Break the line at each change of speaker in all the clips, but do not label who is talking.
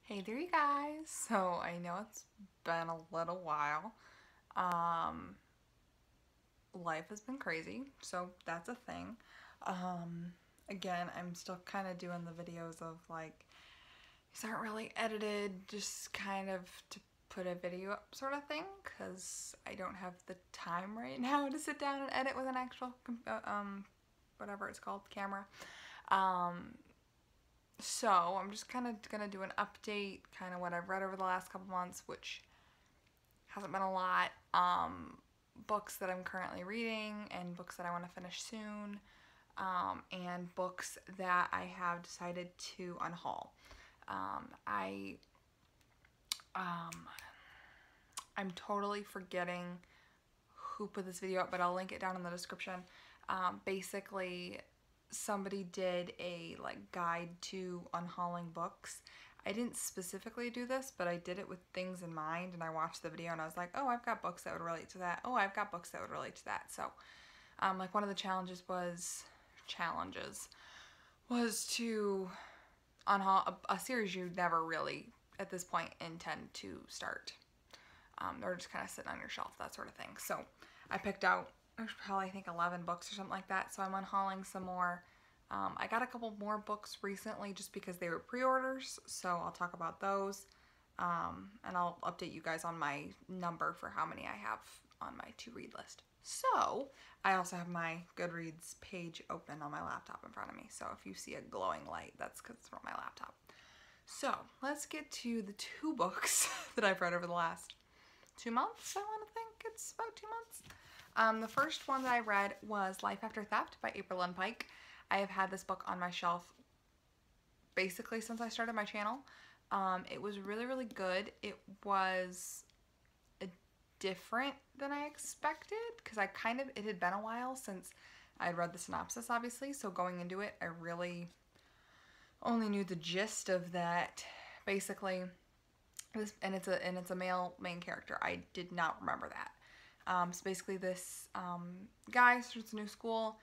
Hey there, you guys. So I know it's been a little while. Um, Life has been crazy, so that's a thing. Um, Again, I'm still kind of doing the videos of like these aren't really edited, just kind of to put a video up sort of thing, because I don't have the time right now to sit down and edit with an actual whatever it's called, camera. Um, So I'm just kind of gonna do an update, kind of what I've read over the last couple months, which hasn't been a lot. Books that I'm currently reading, and books that I want to finish soon, and books that I have decided to unhaul. I um, I'm totally forgetting who put this video up, but I'll link it down in the description. Basically, somebody did a like guide to unhauling books. I didn't specifically do this, but I did it with things in mind, and I watched the video and I was like, oh, I've got books that would relate to that. Oh, I've got books that would relate to that. So, like one of the challenges was to unhaul a series you never really at this point intend to start. They're just kind of sitting on your shelf, that sort of thing. So I picked out, there's probably I think 11 books or something like that. So I'm unhauling some more. I got a couple more books recently just because they were pre-orders, so I'll talk about those. And I'll update you guys on my number for how many I have on my to-read list. So I also have my Goodreads page open on my laptop in front of me. So if you see a glowing light, that's because it's from my laptop. So let's get to the two books that I've read over the last 2 months, I want to think. It's about 2 months. The first one that I read was Life After Theft by April N. Pike. I have had this book on my shelf basically since I started my channel. It was really, really good. It was different than I expected because it had been a while since I had read the synopsis, obviously. So going into it, I really only knew the gist of that. Basically, and it's a male main character. I did not remember that. So basically, this guy starts a new school,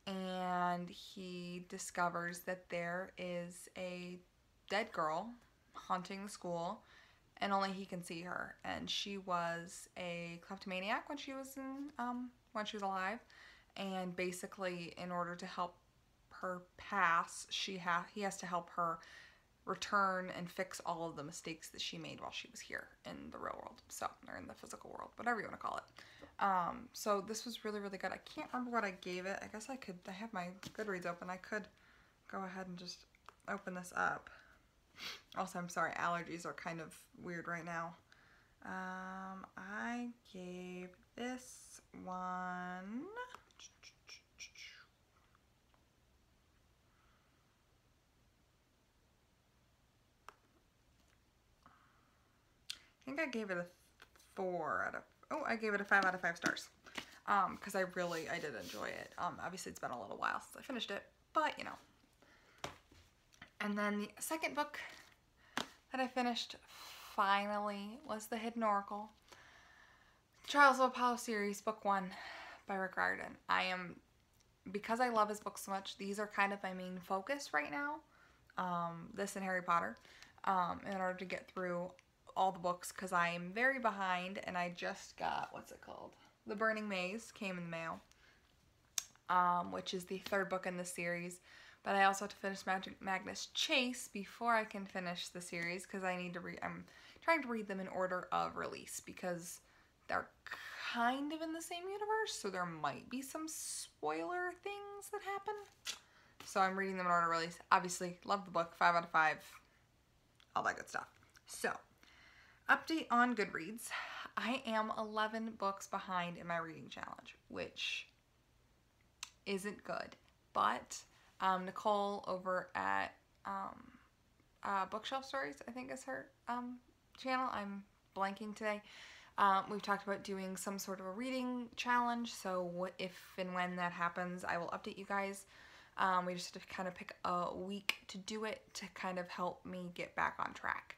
and he discovers that there is a dead girl haunting the school, and only he can see her. And she was a kleptomaniac when she was alive, and basically, in order to help her pass, he has to help her return and fix all of the mistakes that she made while she was here in the real world, so, or in the physical world, whatever you want to call it. So this was really, really good. I can't remember what I gave it. I guess I have my Goodreads open. I could go ahead and just open this up. Also, I'm sorry, allergies are kind of weird right now. I gave this one, I think I gave it a 4 out of, oh, I gave it a 5 out of 5 stars. Because I did enjoy it. Obviously it's been a little while since I finished it, but you know. And then the second book that I finished finally was The Hidden Oracle. Trials of Apollo series, book 1 by Regrettable. Because I love his books so much, these are kind of my main focus right now. This and Harry Potter, in order to get through all the books, because I am very behind, and I just got, what's it called? The Burning Maze came in the mail, which is the third book in this series. But I also have to finish Magic Magnus Chase before I can finish the series, because I'm trying to read them in order of release, because they're kind of in the same universe, so there might be some spoiler things that happen. So I'm reading them in order of release. Obviously, love the book, 5 out of 5, all that good stuff. So, update on Goodreads. I am 11 books behind in my reading challenge, which isn't good. But Nicole over at Bookshelf Stories, I think is her channel. I'm blanking today. We've talked about doing some sort of a reading challenge, so if and when that happens, I will update you guys. We just have to kind of pick a week to do it to kind of help me get back on track.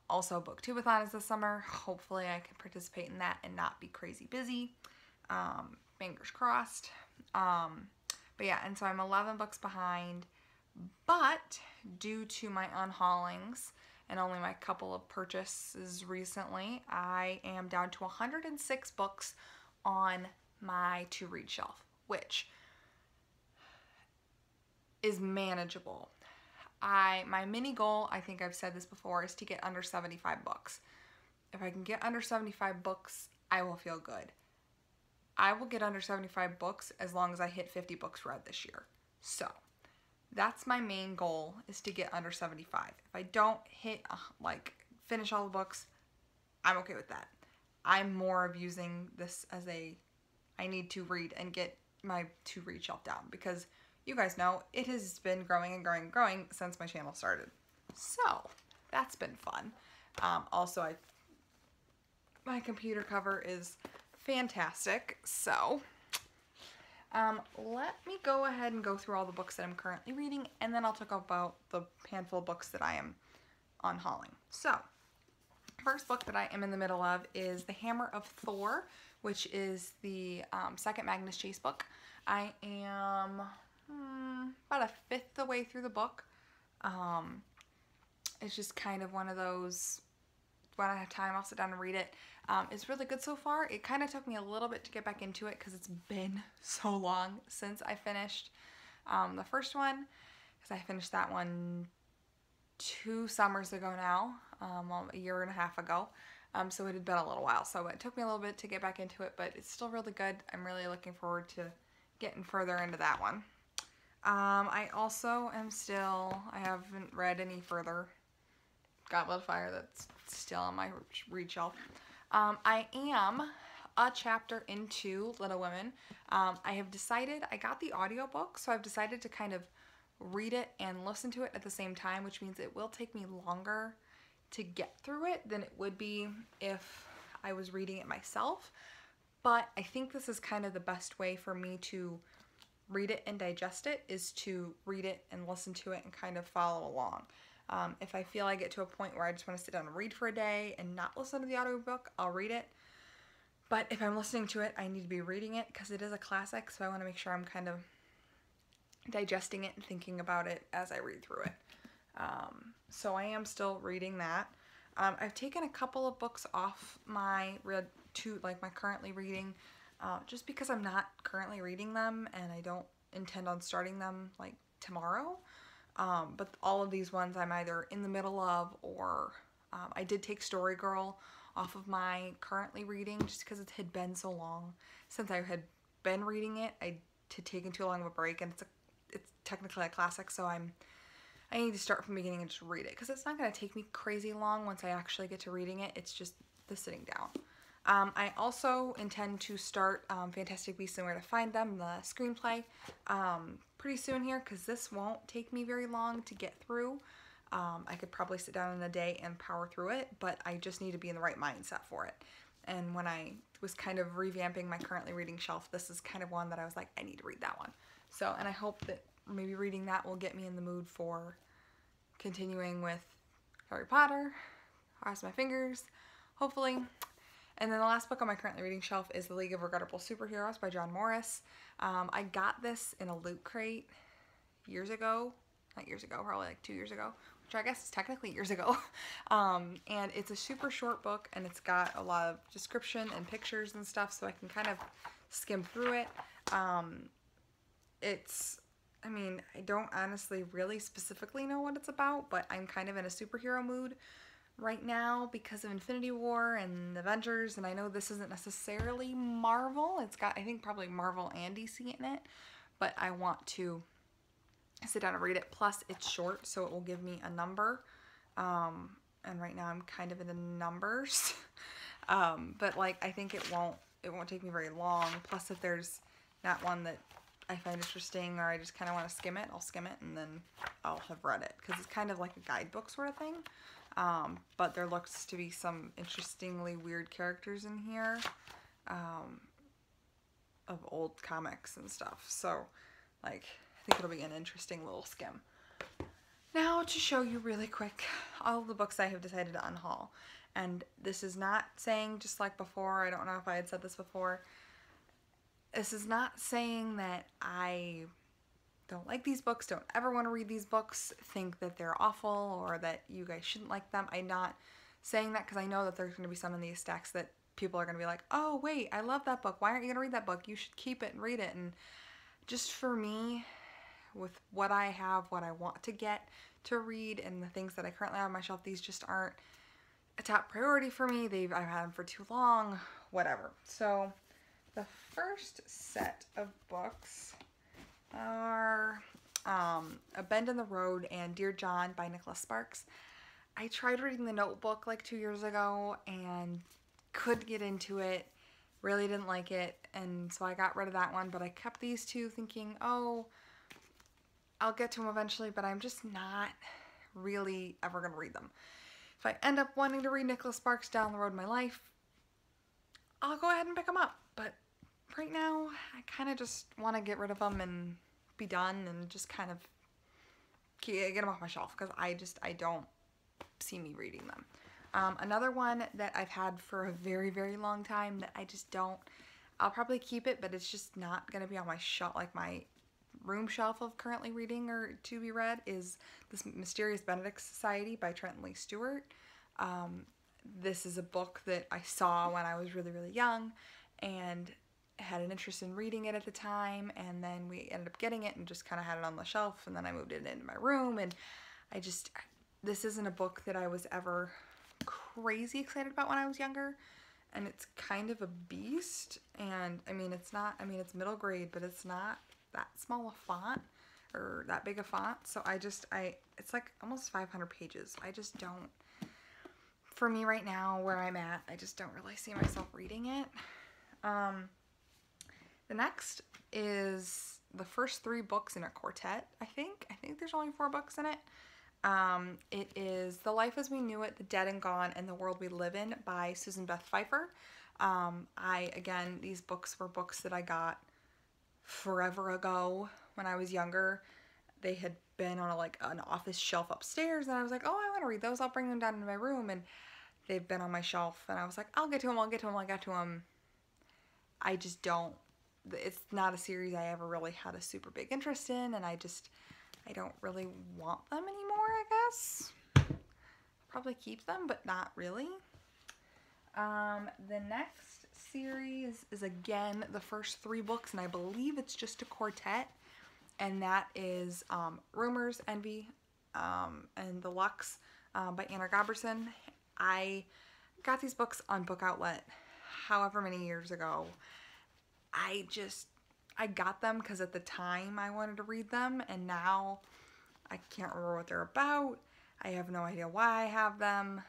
Also, Booktubeathon is this summer. Hopefully I can participate in that and not be crazy busy. Fingers crossed. But yeah, and so I'm 11 books behind, but due to my unhaulings and only my couple of purchases recently, I am down to 106 books on my to-read shelf, which is manageable. My mini goal, I think I've said this before, is to get under 75 books. If I can get under 75 books, I will feel good. I will get under 75 books as long as I hit 50 books read this year. So that's my main goal, is to get under 75. If I don't hit, finish all the books, I'm okay with that. I'm more of using this as I need to read and get my to read shelf down, because you guys know it has been growing and growing and growing since my channel started. So that's been fun. Also, my computer cover is fantastic. So let me go ahead and go through all the books that I'm currently reading, and then I'll talk about the handful of books that I am unhauling. So first book that I am in the middle of is The Hammer of Thor, which is the second Magnus Chase book. I am about a fifth of the way through the book. It's just kind of one of those, when I have time, I'll sit down and read it. It's really good so far. It kind of took me a little bit to get back into it because it's been so long since I finished the first one, because I finished that one 2 summers ago now, a year and a half ago. So it had been a little while. So it took me a little bit to get back into it, but it's still really good. I'm really looking forward to getting further into that one. I also am I haven't read any further Goblet of Fire. That's still on my read shelf. I am a chapter into Little Women. I have decided, I got the audiobook, so I've decided to kind of read it and listen to it at the same time, which means it will take me longer to get through it than it would be if I was reading it myself. But I think this is kind of the best way for me to read it and digest it, is to read it and listen to it and kind of follow along. If I feel I get to a point where I just want to sit down and read for a day and not listen to the audiobook, I'll read it. But if I'm listening to it, I need to be reading it because it is a classic, so I want to make sure I'm kind of digesting it and thinking about it as I read through it. So I am still reading that. I've taken a couple of books off my currently reading, just because I'm not currently reading them and I don't intend on starting them like tomorrow. But all of these ones I'm either in the middle of, or I did take Story Girl off of my currently reading just because it had been so long since I had been reading it. I had taken too long of a break, and it's technically a classic, so I need to start from the beginning and just read it, because it's not going to take me crazy long once I actually get to reading it. It's just the sitting down. I also intend to start Fantastic Beasts and Where to Find Them, the screenplay, pretty soon here, because this won't take me very long to get through. I could probably sit down in a day and power through it, but I just need to be in the right mindset for it. And when I was kind of revamping my currently reading shelf, this is kind of one that I was like, I need to read that one. So, and I hope that maybe reading that will get me in the mood for continuing with Harry Potter, cross my fingers, hopefully. And then the last book on my currently reading shelf is The League of Regrettable Superheroes by John Morris. I got this in a loot crate years ago. Not years ago, probably like 2 years ago, which I guess is technically years ago. And it's a super short book, and it's got a lot of description and pictures and stuff, so I can kind of skim through it. I don't honestly really specifically know what it's about, but I'm kind of in a superhero mood right now because of Infinity War and Avengers, and I know this isn't necessarily Marvel. It's got, I think, probably Marvel and DC in it, but I want to sit down and read it. Plus, it's short, so it will give me a number, and right now I'm kind of in the numbers, but like, I think it won't take me very long. Plus, if there's not one that I find interesting, or I just kind of want to skim it, I'll skim it, and then I'll have read it, because it's kind of like a guidebook sort of thing. But there looks to be some interestingly weird characters in here, of old comics and stuff. So, like, I think it'll be an interesting little skim. Now, to show you really quick all the books I have decided to unhaul. And this is not saying, just like before, I don't know if I had said this before, this is not saying that I don't like these books, don't ever want to read these books, think that they're awful or that you guys shouldn't like them. I'm not saying that because I know that there's going to be some in these stacks that people are going to be like, oh, wait, I love that book. Why aren't you going to read that book? You should keep it and read it. And just for me, with what I have, what I want to get to read, and the things that I currently have on my shelf, these just aren't a top priority for me. I've had them for too long, whatever. So the first set of books are A Bend in the Road and Dear John by Nicholas Sparks. I tried reading The Notebook like 2 years ago and couldn't get into it, really didn't like it, and so I got rid of that one, but I kept these two thinking, oh, I'll get to them eventually, but I'm just not really ever going to read them. If I end up wanting to read Nicholas Sparks down the road in my life, I'll go ahead and pick them up, but right now, I kind of just want to get rid of them and be done and just kind of get them off my shelf because I don't see me reading them. Another one that I've had for a very, very long time that I just don't, I'll probably keep it, but it's just not going to be on my shelf, like my room shelf of currently reading or to be read, is this Mysterious Benedict Society by Trenton Lee Stewart. This is a book that I saw when I was really, really young and had an interest in reading it at the time, and then we ended up getting it and just kind of had it on the shelf, and then I moved it into my room, and this isn't a book that I was ever crazy excited about when I was younger, and it's kind of a beast, and it's middle grade, but it's not that small a font or that big a font, so it's like almost 500 pages. I just don't, for me right now where I'm at, I just don't really see myself reading it. The next is the first 3 books in a quartet, I think there's only 4 books in it. It is The Life as We Knew It, The Dead and Gone, and the World We Live In by Susan Beth Pfeiffer. Again, these books were books that I got forever ago when I was younger. They had been on an office shelf upstairs, and I was like, oh, I want to read those. I'll bring them down into my room, and they've been on my shelf, and I was like, I'll get to them. I just don't. It's not a series I ever really had a super big interest in, and I don't really want them anymore, I guess. Probably keep them, but not really. The next series is again the first 3 books, and I believe it's just a quartet, and that is Rumors, Envy, and The Lux by Anna Robertson. I got these books on Book Outlet however many years ago. I got them because at the time I wanted to read them, and now I can't remember what they're about. I have no idea why I have them.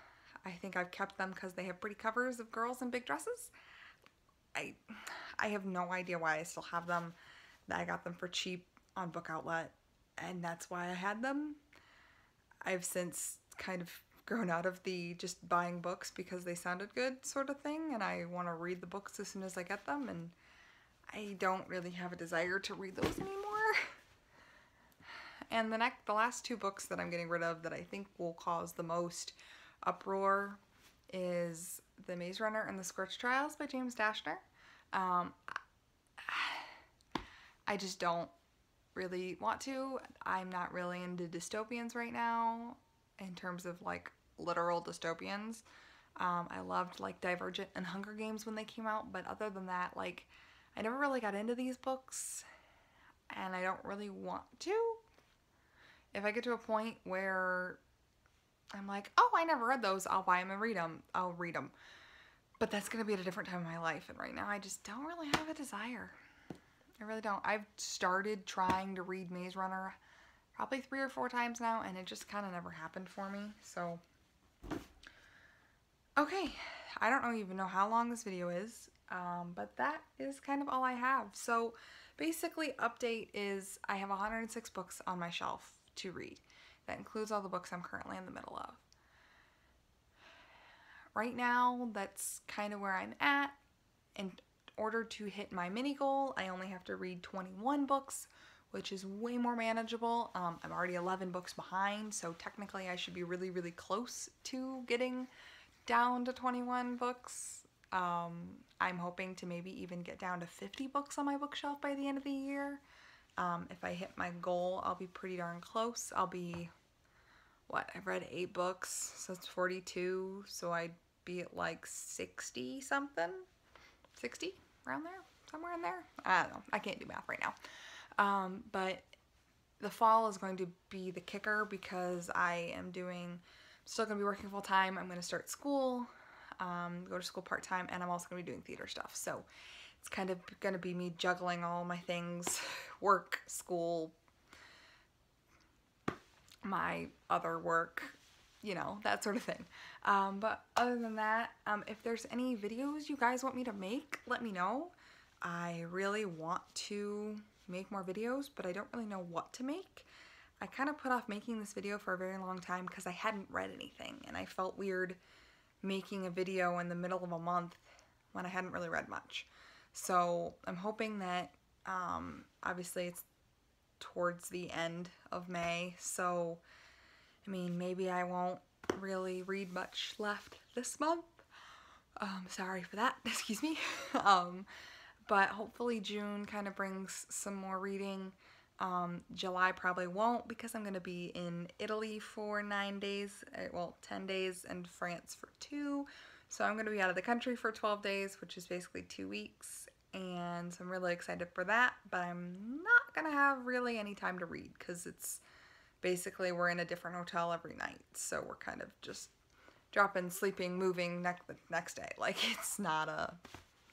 I think I've kept them because they have pretty covers of girls in big dresses. I have no idea why I still have them. I got them for cheap on Book Outlet, and that's why I had them. I've since kind of grown out of the just buying books because they sounded good sort of thing, and I want to read the books as soon as I get them, and I don't really have a desire to read those anymore. And the last 2 books that I'm getting rid of that I think will cause the most uproar is The Maze Runner and the Scorch Trials by James Dashner. I just don't really want to. I'm not really into dystopians right now in terms of literal dystopians. I loved Divergent and Hunger Games when they came out, but other than that, I never really got into these books, and I don't really want to. If I get to a point where I'm like, oh, I never read those, I'll buy them and read them. I'll read them. But that's going to be at a different time in my life, and right now I just don't really have a desire. I really don't. I've started trying to read Maze Runner probably 3 or 4 times now, and it just kind of never happened for me, so. Okay, I don't even know how long this video is. But that is kind of all I have. So basically, update is I have 106 books on my shelf to read. That includes all the books I'm currently in the middle of. Right now, that's kind of where I'm at. In order to hit my mini goal, I only have to read 21 books, which is way more manageable. I'm already 11 books behind, so technically I should be really, really close to getting down to 21 books. I'm hoping to maybe even get down to 50 books on my bookshelf by the end of the year. If I hit my goal, I'll be pretty darn close. I'll be, what, I've read 8 books, so it's 42, so I'd be at like 60 something, 60, around there, somewhere in there. I don't know, I can't do math right now. But the fall is going to be the kicker because I am still going to be working full time. I'm going to start school, go to school part-time, and I'm also going to be doing theater stuff. So it's kind of going to be me juggling all my things, work, school, my other work, you know, that sort of thing. But other than that, if there's any videos you guys want me to make, let me know. I really want to make more videos, but I don't really know what to make. I kind of put off making this video for a very long time because I hadn't read anything, and I felt weird making a video in the middle of a month when I hadn't really read much. So I'm hoping that, obviously it's towards the end of May, so I mean, maybe I won't really read much left this month. Sorry for that, excuse me. But hopefully June kind of brings some more reading. July probably won't because I'm going to be in Italy for 9 days, well, 10 days, and France for 2. So I'm going to be out of the country for 12 days, which is basically 2 weeks, and so I'm really excited for that, but I'm not going to have really any time to read because it's basically we're in a different hotel every night, so we're kind of just dropping, sleeping, moving the next day. Like, it's not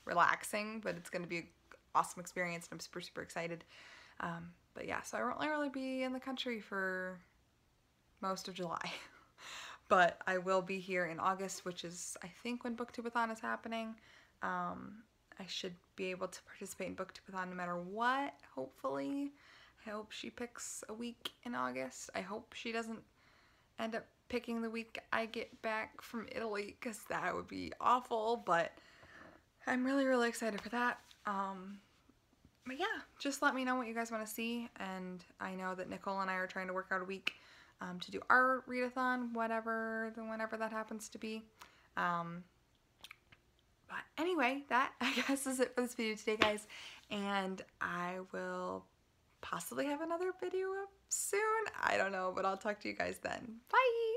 relaxing, but it's going to be an awesome experience, and I'm super, super excited. But yeah, so I won't really be in the country for most of July. But I will be here in August, which is, I think, when Booktubeathon is happening. I should be able to participate in Booktubeathon no matter what, hopefully. I hope she picks a week in August. I hope she doesn't end up picking the week I get back from Italy, because that would be awful, but I'm really, really excited for that. But yeah, just let me know what you guys want to see, and I know that Nicole and I are trying to work out a week to do our readathon, whenever that happens to be. But anyway, that I guess is it for this video today, guys, and I will possibly have another video up soon. I don't know, but I'll talk to you guys then. Bye!